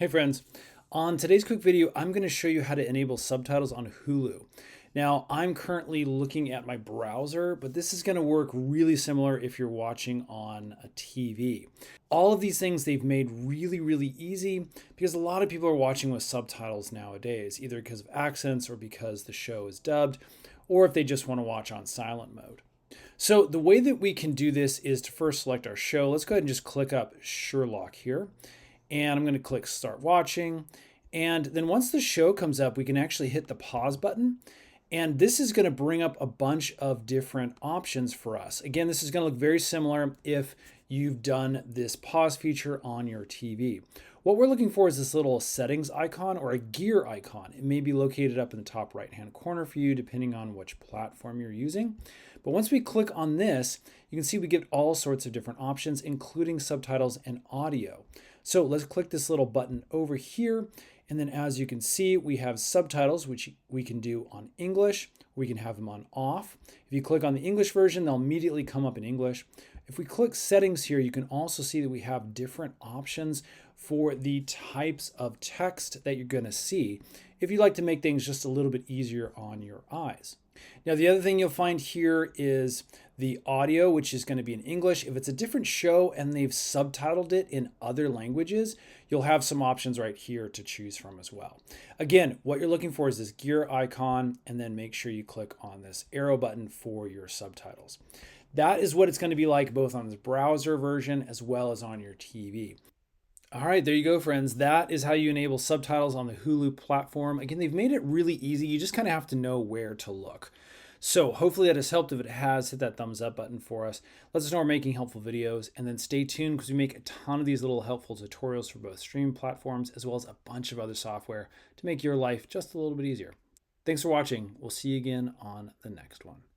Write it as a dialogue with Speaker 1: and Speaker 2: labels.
Speaker 1: Hey friends, on today's quick video, I'm going to show you how to enable subtitles on Hulu. Now, I'm currently looking at my browser, but this is going to work really similar if you're watching on a TV. All of these things they've made really easy because a lot of people are watching with subtitles nowadays, either because of accents or because the show is dubbed, or if they just want to watch on silent mode. So the way that we can do this is to first select our show. Let's go ahead and just click up Sherlock here. And I'm going to click start watching. And then once the show comes up, we can actually hit the pause button. And this is going to bring up a bunch of different options for us. Again, this is going to look very similar if you've done this pause feature on your TV. What we're looking for is this little settings icon or a gear icon. It may be located up in the top right-hand corner for you, depending on which platform you're using. But once we click on this, you can see we get all sorts of different options, including subtitles and audio. So let's click this little button over here. And then as you can see, we have subtitles, which we can do on English. We can have them on off. If you click on the English version, they'll immediately come up in English. If we click settings here, you can also see that we have different options for the types of text that you're going to see if you'd like to make things just a little bit easier on your eyes. Now, the other thing you'll find here is the audio, which is going to be in English. If it's a different show and they've subtitled it in other languages, you'll have some options right here to choose from as well. Again, what you're looking for is this gear icon, and then make sure you click on this arrow button for your subtitles. That is what it's going to be like both on this browser version as well as on your TV. All right, there you go, friends. That is how you enable subtitles on the Hulu platform. Again, they've made it really easy. You just kind of have to know where to look. So hopefully that has helped. If it has, hit that thumbs up button for us. Let us know we're making helpful videos, and then stay tuned because we make a ton of these little helpful tutorials for both streaming platforms as well as a bunch of other software to make your life just a little bit easier. Thanks for watching. We'll see you again on the next one.